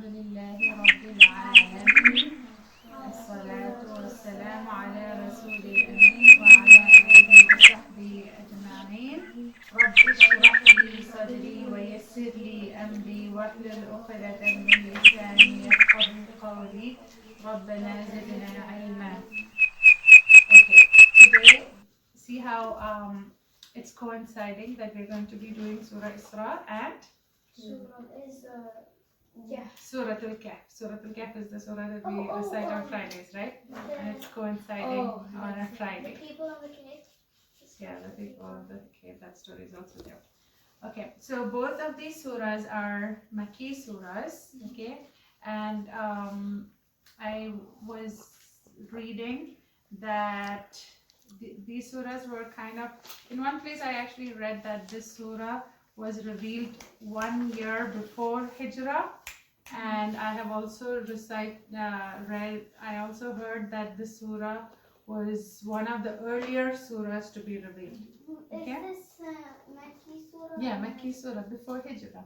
لله رب العالمين الصلاة والسلام على رسول الأمين وعلى آله وصحبه أجمعين رب اشرح لي صدري ويسر لي أمري واحلل عقدة من لساني يفقهوا قولي ربنا زدنا علما. Okay, today see how it's coinciding that we're going to be doing Surah Isra and Surah Al-Kahf. Surah Al-Kahf is the surah that we recite on Fridays, right? And it's coinciding on a Friday. The people on the cave. Yeah, the people of the cave, that story is also there. Okay, so both of these surahs are Makki surahs, okay? And I was reading that these surahs were kind of, in one place I actually read that this surah was revealed 1 year before Hijrah, and I have also I also heard that this surah was one of the earlier surahs to be revealed. Okay? Is this Makki Surah? Yeah, Makki surah before Hijrah.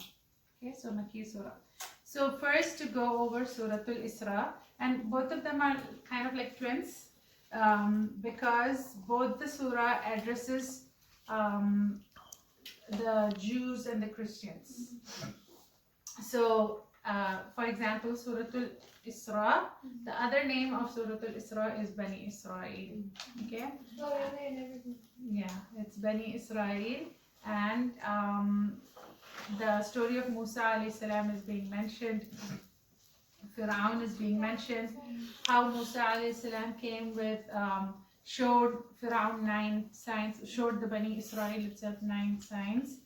Okay, so Makki surah. So first to go over Surah Al-Isra, and both of them are kind of like twins, because both the surah addresses the Jews and the Christians. So, for example, Surah Al-Isra, the other name of Surah Al-Isra is Bani Israel. Okay? Yeah, it's Bani Israel, and the story of Musa alayhi salam is being mentioned. Fir'aun is being mentioned. How Musa alayhi salam came with, showed Fir'aun 9 signs, showed the Bani Israel itself 9 signs.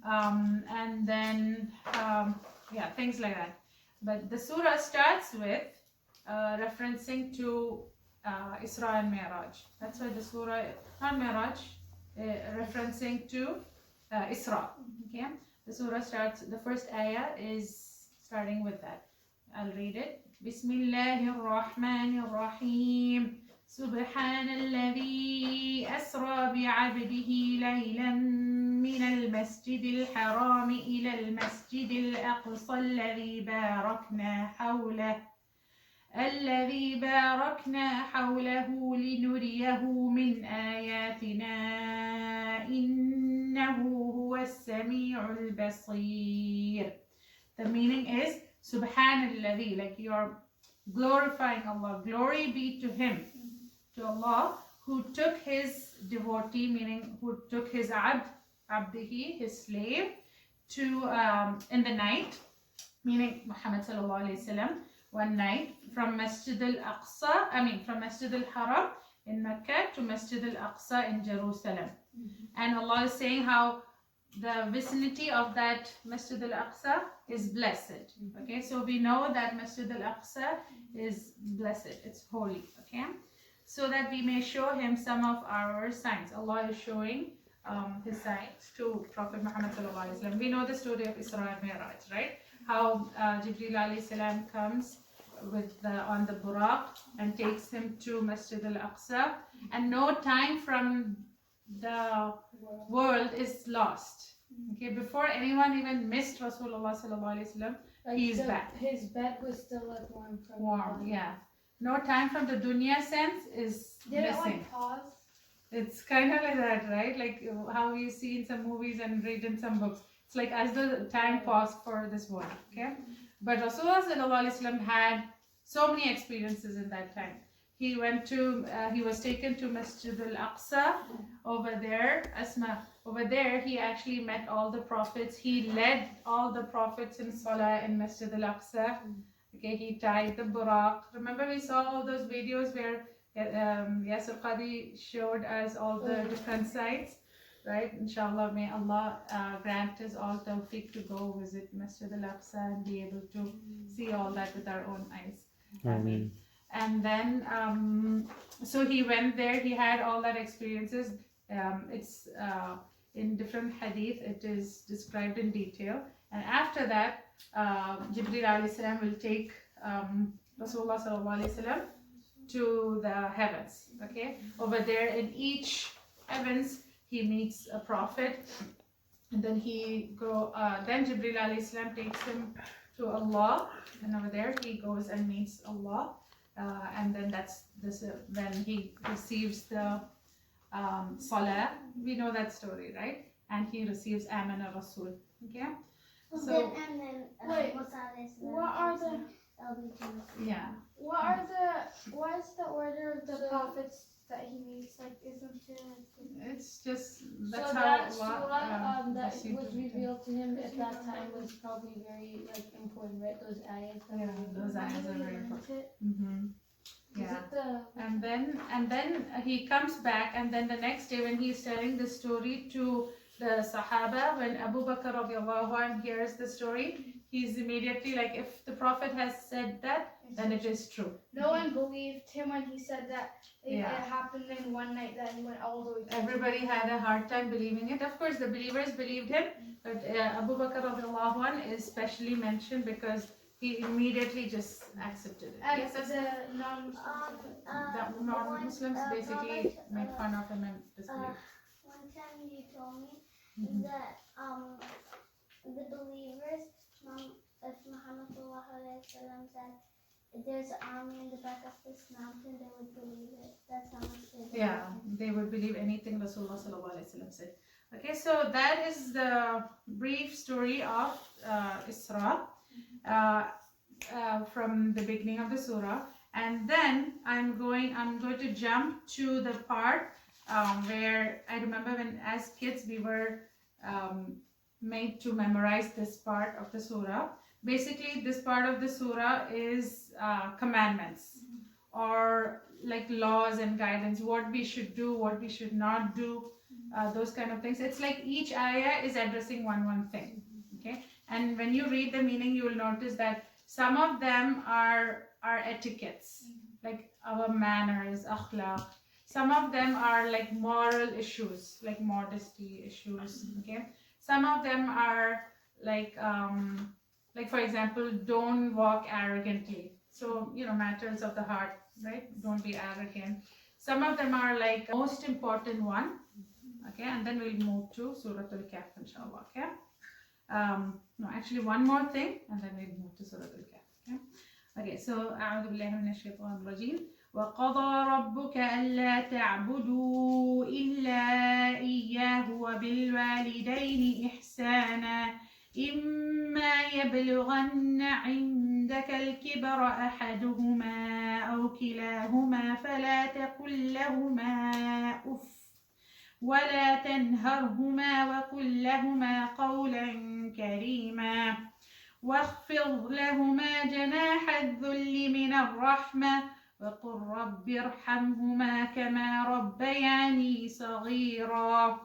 And then, yeah, things like that. But the surah starts with referencing to Isra and Mi'raj. That's why the surah, not Mi'raj, referencing to Isra. Okay? The surah starts, the first ayah is starting with that. I'll read it. Bismillahir Rahmanir Rahim. سبحان الذي أسرى بعبده ليلا من المسجد الحرام إلى المسجد الأقصى الذي باركنا حوله لنريه من آياتنا إنه هو السميع البصير. The meaning is سبحان الذي, like you are glorifying Allah, glory be to Him, to Allah, who took His devotee, meaning who took His abdihi, His slave, to in the night, meaning Muhammad sallallahu alaihi wasallam, one night from Masjid al-Aqsa, from Masjid al-Haram in Mecca to Masjid al-Aqsa in Jerusalem. And Allah is saying how the vicinity of that Masjid al-Aqsa is blessed. Okay, so we know that Masjid al-Aqsa is blessed, it's holy. Okay, so that we may show Him some of our signs. Allah is showing His signs to Prophet Muhammad sallallahu alaihi wasallam. We know the story of Isra and Mi'raj, right? How Jibreel alayhi salam comes with on the Buraq and takes him to Masjid al-Aqsa, and no time from the world is lost. Okay, before anyone even missed Rasulullah sallallahu alaihi wasallam, he is back. His bed was still like warm. Yeah. No time from the dunya sense is Did missing. it like pause? It's kind of like that, right? Like how you see in some movies and read in some books. It's like as the time paused for this world. Okay, but Rasulullah sallallahu alaihi wasallam had so many experiences in that time. He went to, he was taken to Masjid al-Aqsa. Over there, over there he actually met all the prophets. He led all the prophets in Salah in Masjid al-Aqsa. Okay, he tied the Buraq. Remember we saw all those videos where Yasir Qadi showed us all the different sites, right? Inshallah, may Allah grant us all tawfiq to go visit Masjid al-Aqsa and be able to see all that with our own eyes. Ameen. And then, so he went there, he had all that experiences. It's in different hadith, it is described in detail. And after that, Jibreel alayhi salam will take Rasulullah sallallahu alayhi wasallam to the heavens. Okay, over there in each heavens he meets a prophet, and then then Jibreel alayhi salam takes him to Allah, and over there he goes and meets Allah, and then that's this when he receives the salah. We know that story, right? And he receives Amana Rasul. Okay, so and then Wait, Musa alayhi salam what are the yeah. what is the order of the prophets that he meets? Like, isn't there like It's just so that's that how surah that received was it. revealed to him at that time was probably very like important, right? Those ayahs. that Yeah, were those ayahs are revealed. very Isn't important. it? Mm-hmm. Is Yeah. it the And then he comes back, and then the next day when he's telling the story to the Sahaba, when Abu Bakr radiallahu anh hears the story, he's immediately like, if the Prophet has said that, then it is true. No one believed him when he said that it Yeah. happened in one night that he went all the way. Everybody had a hard time believing it. Of course, the believers believed him, but Abu Bakr radiallahu anh is specially mentioned because he immediately just accepted it. And Yes, that's the non-Muslims. the non-Muslims basically made fun of him and disbelieved. one time you told me Mhm. that the believers, if Muhammad sallallahu alayhi wa sallam said there's an army in the back of this mountain, they would believe it. That's how much they believe. Yeah, they would believe anything Rasulullah sallallahu alaihi wasallam said. Okay, so that is the brief story of Isra from the beginning of the surah, and then I'm going to jump to the part where I remember when as kids we were made to memorize this part of the surah. Basically, this part of the surah is commandments or like laws and guidance, what we should do, what we should not do, those kind of things. It's like each ayah is addressing one thing. Okay, and when you read the meaning, you will notice that some of them are etiquettes, like our manners, akhlaq. Some of them are like moral issues, like modesty issues. Okay, some of them are like for example, don't walk arrogantly. So, matters of the heart, right? Don't be arrogant. Some of them are like most important one. Okay, and then we'll move to Surah Al-Kahf, inshallah. Okay. No, actually one more thing, and then we'll move to Surah Al-Kahf. Okay. Okay. So, أعوذ بالله من الشيطان الرجيم. وقضى ربك ألا تعبدوا إلا إياه وبالوالدين إحسانا إما يبلغن عندك الكبر أحدهما أو كلاهما فلا تقل لهما أف ولا تنهرهما وقل لهما قولا كريما واخفض لهما جناح الذل من الرحمة وقل رب ارحمهما كما ربياني صغيرا.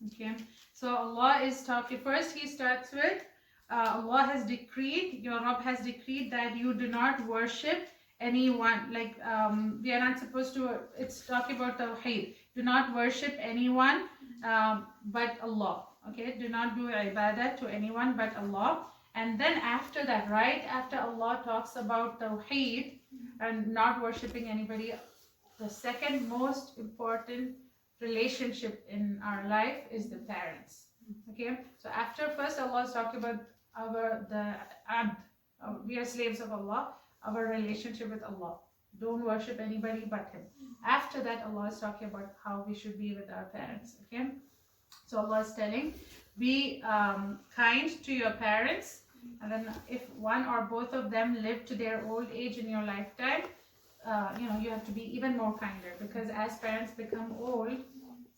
Okay, so Allah is talking. First he starts with Allah has decreed, your Rabb has decreed that you do not worship anyone, like we are not supposed to, it's talking about Tawheed. Do not worship anyone but Allah. Okay, do not do ibadah to anyone but Allah. And then after that, right after Allah talks about Tawheed and not worshipping anybody, the second most important relationship in our life is the parents. Okay, so after first Allah is talking about we are slaves of Allah, our relationship with Allah. Don't worship anybody but Him. After that, Allah is talking about how we should be with our parents. Okay, so Allah is telling, be kind to your parents, and then if one or both of them live to their old age in your lifetime, you have to be even more kinder, because as parents become old,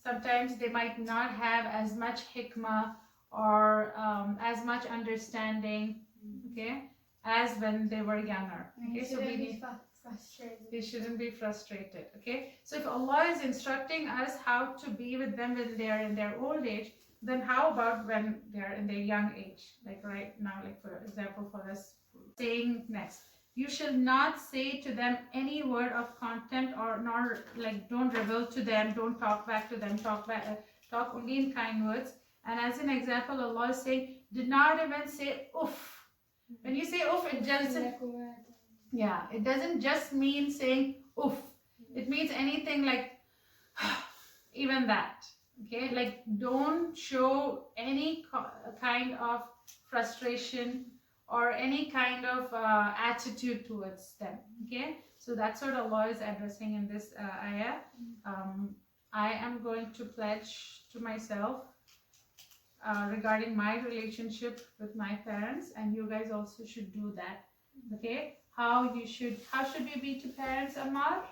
sometimes they might not have as much hikmah or as much understanding, okay, as when they were younger. Okay, so we shouldn't be frustrated. Okay, so if Allah is instructing us how to be with them when they are in their old age, then how about when they are in their young age? Like right now, like for example, for us, saying next, you shall not say to them any word of contempt, or nor like don't rebel to them, don't talk back to them, talk only in kind words. And as an example, Allah is saying, do not even say oof. When you say oof, it doesn't just mean saying oof. It means anything like even that. Okay, like don't show any kind of frustration or any kind of attitude towards them. Okay, so that's what Allah is addressing in this ayah. I am going to pledge to myself regarding my relationship with my parents, and you guys also should do that. Okay, how should we be to parents, Ammar?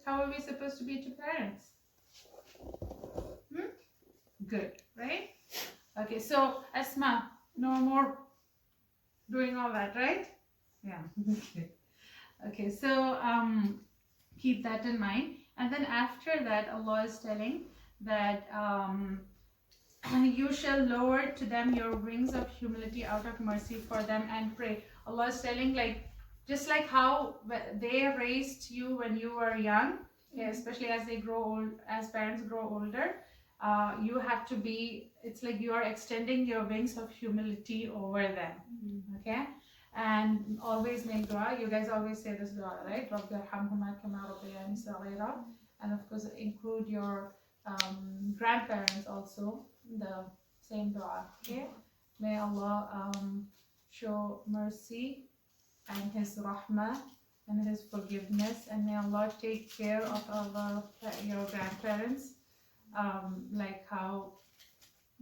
How are we supposed to be to parents? Good, right? Okay, so Asma, no more doing all that, right? Yeah. Okay, so keep that in mind. And then after that, Allah is telling that you shall lower to them your wings of humility out of mercy for them and pray. Allah is telling, like, just like how they raised you when you were young, especially as they grow old, as parents grow older, you have to be, it's like you are extending your wings of humility over them. Okay, and always make dua. You guys always say this dua, right? Rabbi irhamhuma kama rabbayani saghira. And of course include your grandparents also in the same dua. Okay, may Allah show mercy and His rahmah and His forgiveness, and may Allah take care of your grandparents, like how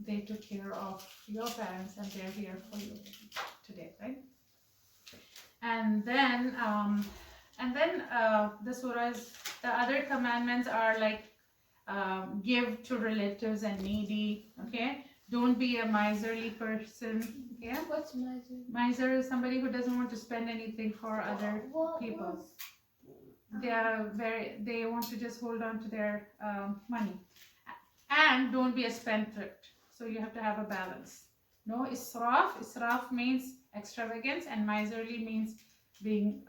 they took care of your parents, and they're here for you today, right? And then the surahs, the other commandments are like give to relatives and needy. Okay, don't be a miserly person. Yeah, What's miser? miser is somebody who doesn't want to spend anything for other people. They want to just hold on to their money. And don't be a spendthrift. So you have to have a balance. No israf. Israf means extravagance, and miserly means being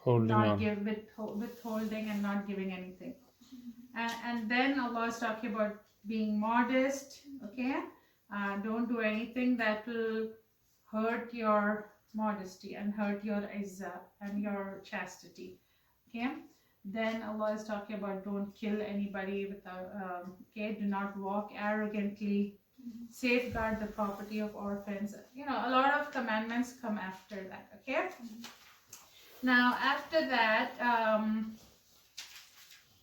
withholding and not giving anything. And then Allah is talking about being modest. Okay, don't do anything that will hurt your modesty and hurt your izzah and your chastity. Okay, then Allah is talking about don't kill anybody without do not walk arrogantly, safeguard the property of orphans. You know, a lot of commandments come after that. Okay, now after that,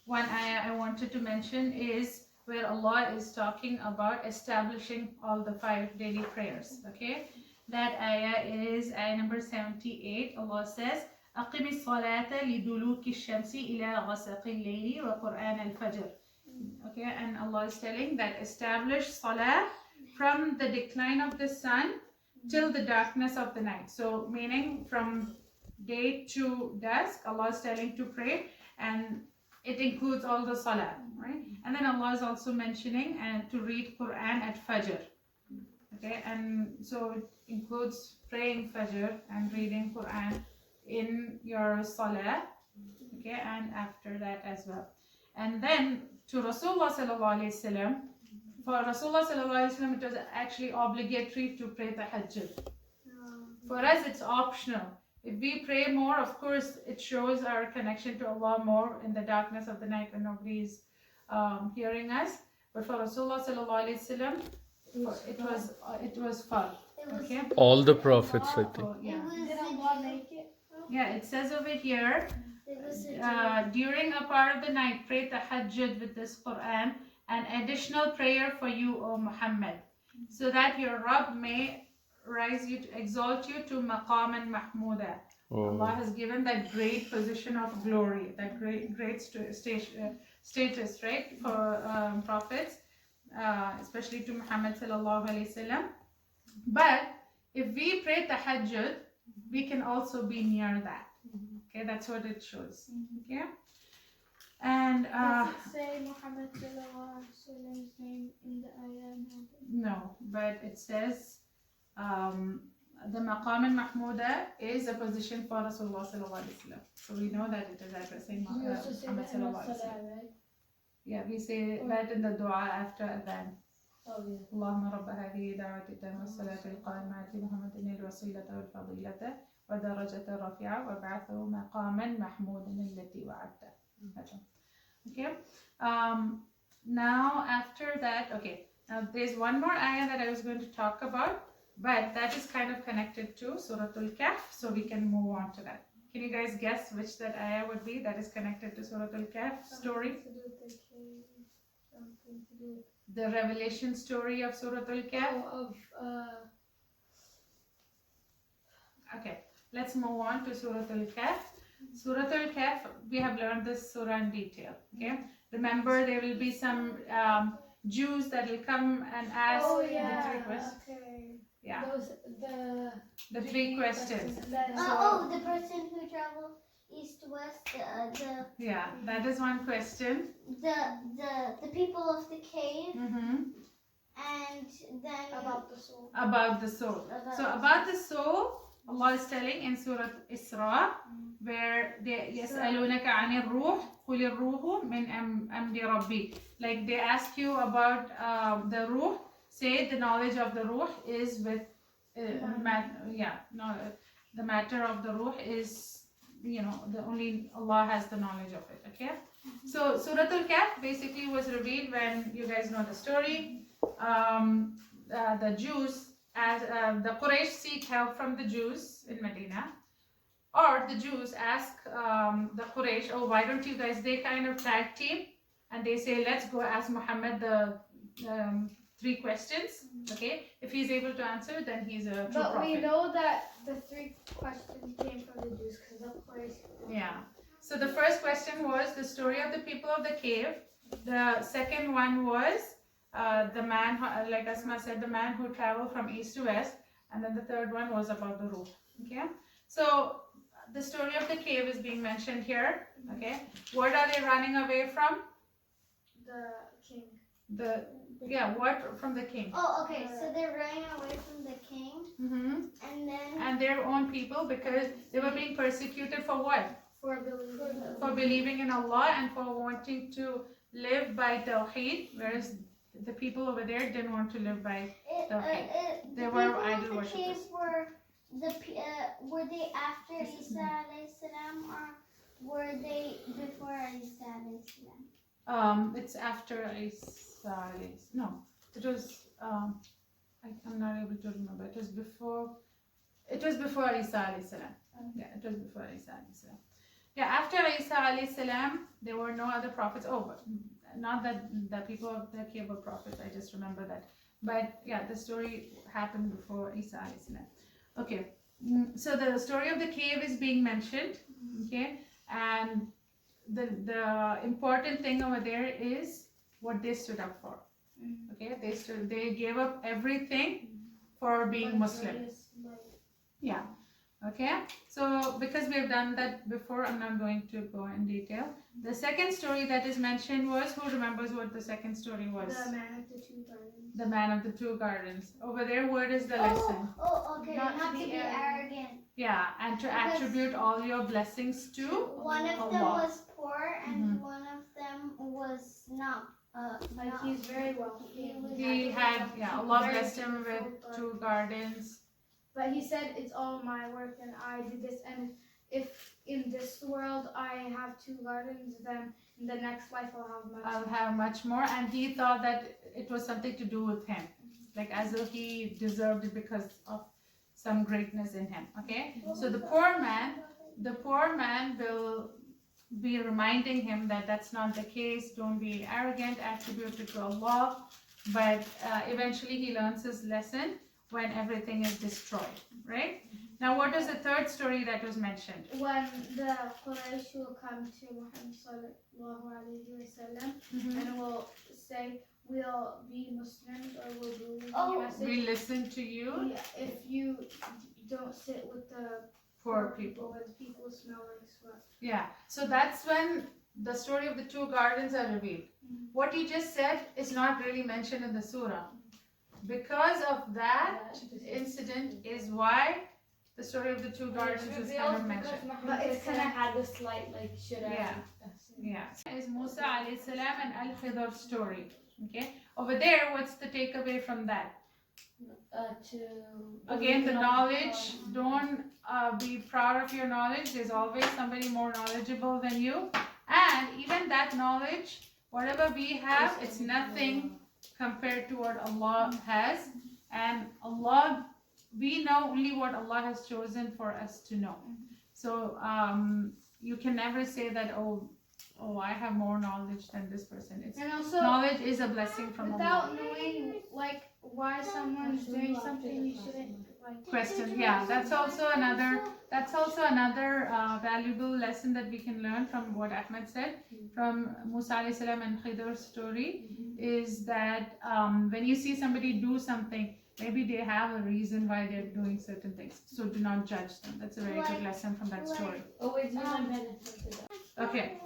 one ayah I wanted to mention is where Allah is talking about establishing all the 5 daily prayers. Okay, that ayah is ayah number 78. Allah says, أقم الصلاة لدلوك الشمس إلى غسق الليل وقرآن الفجر. Okay, and Allah is telling that establish salah from the decline of the sun till the darkness of the night. So meaning from day to dusk, Allah is telling to pray, and it includes all the salah, right? And then Allah is also mentioning to read Quran at Fajr. Okay, and so it includes praying Fajr and reading Quran in your salah. Okay, and after that as well. And then to Rasulullah sallallahu alaihi wasallam, for Rasulullah sallallahu alaihi wasallam, it was actually obligatory to pray tahajjud. For us, it's optional. If we pray more, of course, it shows our connection to Allah more in the darkness of the night when nobody is hearing us. But for Rasulullah sallallahu alaihi wasallam, it was fard. Okay. All the prophets, I think. Yeah. Did Allah make it? Yeah, it says over here, during a part of the night, pray tahajjud with this Quran, an additional prayer for you, O Muhammad, so that your Rabb may rise you to exalt you to maqam and mahmuda. Allah has given that great position of glory, that great status, right, for prophets, especially to Muhammad sallallahu alaihi wasallam. But if we pray tahajjud, we can also be near that. Okay, that's what it shows. Okay, and Does it say Muhammad sallallahu alaihi wasallam's name in the ayah? no, but it says the maqam al-mahmuda is a position for Rasulullah sallallahu alaihi wasallam. So we know that it is addressing Muhammad sallallahu alaihi wasallam. Right? Yeah, we say that in the dua after adhan. Oh, yeah. اللهم رب هذه دعوة التامة والصلاة القائمة آت محمد الوسيلة والفضيلة ودرجة رفيعة وابعثه مقاما محمودا التي وعدته. Okay. Now after that, okay. Now there's one more ayah that I was going to talk about, but that is kind of connected to Surah Al-Kahf, so we can move on to that. Can you guys guess which that ayah would be that is connected to Surah Al-Kahf story? Something to do with the cave. Something to do with The revelation story of Surah Al-Kahf? Okay, let's move on to Surah Al-Kahf. Surah Al-Kahf, we have learned this surah in detail. Okay, remember there will be some Jews that will come and ask Oh, the yeah. three questions. Okay. Yeah, Those the three questions. The person who traveled east west, Yeah, that is one question. the people of the cave, and then about the soul. About the soul. So about the soul, Allah is telling in Surah Isra, where they يسألونك عن الروح قل الروح من أمر ربي. Like they ask you about the ruh, say the knowledge of the ruh is with the matter of the ruh is, the only Allah has the knowledge of it. Okay, so Surah Al-Kahf basically was revealed when you guys know the story. The Jews, as the Quraysh seek help from the Jews in Medina, or the Jews ask the Quraysh, oh, why don't you guys, they kind of tag team and they say, let's go ask Muhammad the three questions. Okay, if he's able to answer, then he's a true But prophet. we know that the 3 questions came from the Jews because of course. Yeah. So the first question was the story of the people of the cave. The second one was the man, like Asma said, the man who traveled from east to west. And then the third one was about the ruh. Okay. So the story of the cave is being mentioned here. Okay. What are they running away from? The king. What from the king? Oh, okay. So they're running away from the king, and then And their own people, because they were being persecuted for what? For believing in Allah and for wanting to live by Tawheed, whereas the people over there didn't want to live by Tawheed. They were idol worshippers. Were they after Isa alayhi salam, or were they before Isa alayhi salam? It's after Isa. No, it was. I'm not able to remember. It was before. It was before Isa alayhi salam. Yeah, it was before Isa alayhi salam. Yeah, after Isa alayhi salam, there were no other prophets. Oh, but not that the people of the cave were prophets. I just remember that. But yeah, the story happened before Isa alayhi salam. Okay, so the story of the cave is being mentioned. Okay, and the important thing over there is what they stood up for. Okay, they gave up everything for being Muslim. Yeah. Okay, so because we have done that before, I'm not going to go in detail. The second story that is mentioned was, who remembers what the second story was? The man of the 2 gardens. The man of the 2 gardens. Over there, what is the lesson? Oh, okay. Not to be arrogant. Yeah, and to attribute all your blessings to One of them Allah. was poor, and one of them was not. He's very wealthy. He had, Allah blessed him with 2 gardens. But he said, it's all my work and I did this. And if in this world I have 2 gardens, then in the next life I'll have much more. And he thought that it was something to do with him. Like as though he deserved it because of some greatness in him. Okay? So the poor man will be reminding him that that's not the case. Don't be arrogant, attribute it to Allah. But eventually he learns his lesson when everything is destroyed, right? Now, what is the third story that was mentioned? When the Quraysh will come to Muhammad sallallahu alayhi wa sallam and will say, we'll be Muslims or we'll believe your message. We listen to you. Yeah, if you don't sit with the Poor people. where the people smell like sweat. Yeah, so that's when the story of the 2 gardens are revealed. What you just said is not really mentioned in the surah. Because of that incident is why the story of the 2 gardens is kind of mentioned. But it's kind of had a slight should have. Yeah. Is Musa alayhi salam and Al-Khidr story. Okay. Over there, what's the takeaway from that? Again, the knowledge. Don't be proud of your knowledge. There's always somebody more knowledgeable than you. And even that knowledge, whatever we have, it's nothing compared to what Allah has, and Allah, we know only what Allah has chosen for us to know. So you can never say that, oh, I have more knowledge than this person. It's And also, knowledge is a blessing from Allah. without knowing like why someone's doing something, you shouldn't like Question. Yeah, that's also another valuable lesson that we can learn from what Ahmed said from Musa alayhi salam and Khidr's story, is that when you see somebody do something, maybe they have a reason why they're doing certain things. So do not judge them. That's a very good lesson from that story. Oh, wait, use my pen. Okay.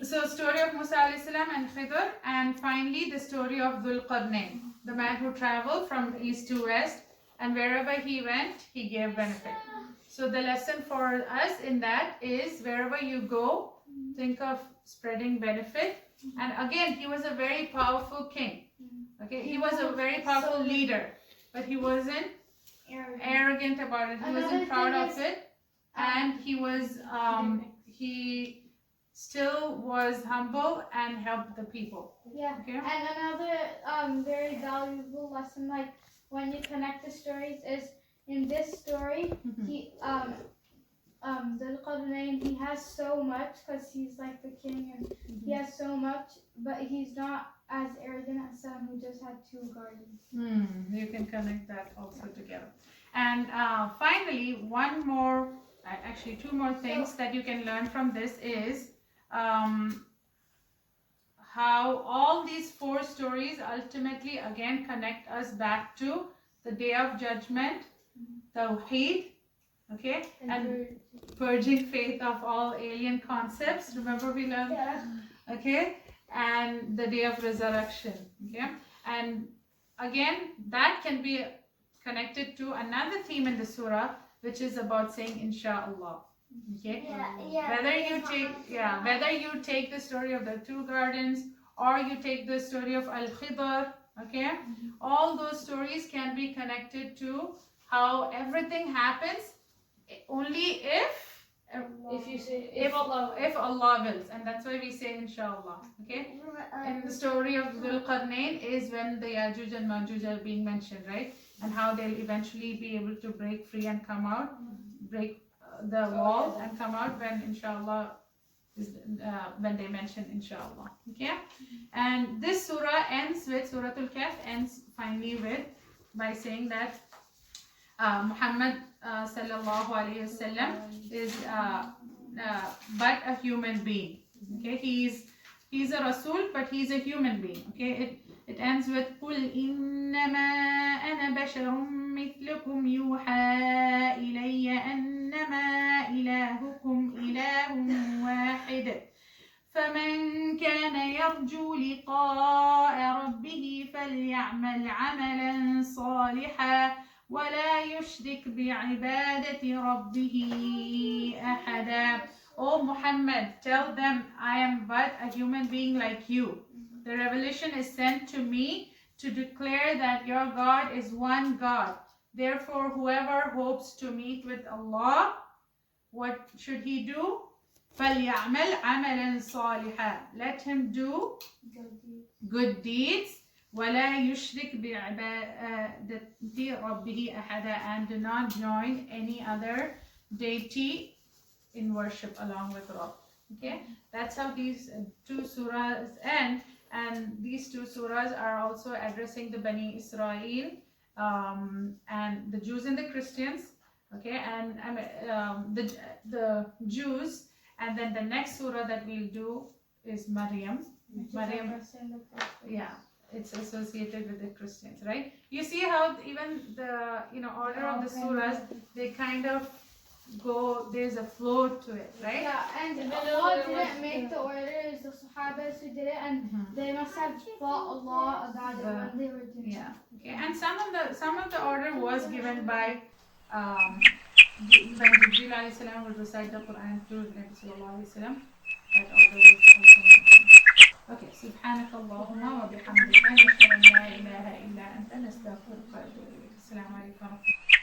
So story of Musa alayhi salam and Khidr, and finally the story of Dhul Qarnayn, the man who traveled from east to west, and wherever he went, he gave benefit. So the lesson for us in that is, wherever you go, think of spreading benefit. And again, he was a very powerful king. Okay, he was a very powerful leader, but he wasn't arrogant about it. He wasn't proud of it, and he was he still was humble and helped the people. Yeah. Okay. And another very valuable lesson, like when you connect the stories, is in this story, he Dhul Qarnayn, he has so much because he's like the king and he has so much, but he's not as arrogant as some who just had 2 gardens. You can connect that also together. And finally, actually 2 more things that you can learn from this is how all these 4 stories ultimately again connect us back to the Day of Judgment, Tawheed, okay, and purging faith of all alien concepts. Remember we learned, okay, and the Day of Resurrection, okay, and again that can be connected to another theme in the surah, which is about saying Insha'Allah. Okay. Whether you take the story of the 2 gardens, or you take the story of Al-Khidr, okay, all those stories can be connected to how everything happens only if Allah wills, and that's why we say Inshallah. Okay. And the story of Dhul Qarnayn is when the Yajuj and Majuj are being mentioned, right, and how they'll eventually be able to break free and come out, break the wall and come out when Inshallah is when they mention Inshallah. Okay. And this surah ends with Suratul Kahf ends finally by saying that Muhammad sallallahu alaihi wasallam is but a human being. Okay, he's a Rasul, but he's a human being. Okay, it ends with قُلْ إِنَّمَا أَنَا بَشَرٌ مِثْلُكُمْ يُوحَى إِلَيَّ أَنَّمَا إِلَهُكُمْ إِلَهٌ وَاحِدٌ فَمَنْ كَانَ يَرْجُو لِقَاءَ رَبِّهِ فَلْيَعْمَلْ عَمَلًا صَالِحًا وَلَا يُشْرِكْ بِعِبَادَةِ رَبِّهِ أَحَدًا. O Muhammad, tell them I am but a human being like you. The revelation is sent to me to declare that your God is one God. Therefore, whoever hopes to meet with Allah, what should he do? فَلْيَعْمَلْ عَمَلًا صَالِحًا. Let him do good deeds. وَلَا يُشْرِكْ بِعِبَادَةِ رَبِّهِ أَحَدًا. And do not join any other deity in worship along with Rabb. Okay, that's how these 2 surahs end. And these 2 surahs are also addressing the Bani Israel and the Jews and the Christians. Okay, and the Jews, and then the next surah that we'll do is Maryam. Yeah, it's associated with the Christians, right? You see how even the order of the surahs, they kind of go, there's a flow to it, right? Yeah, and Allah didn't make the order, it's the Sahabas who did it, and they must have thought Allah about it when they were doing it. Yeah. Okay. And some of the order was given by when Jibreel alayhi salam would recite the Quran to Nabi sallallahu alayhi wasallam. That order was also mentioned. Okay. سبحانك اللهم وبحمدك نشهد أن لا إله إلا أنت نستغفرك ونتوب إليك. السلام عليكم ورحمة الله.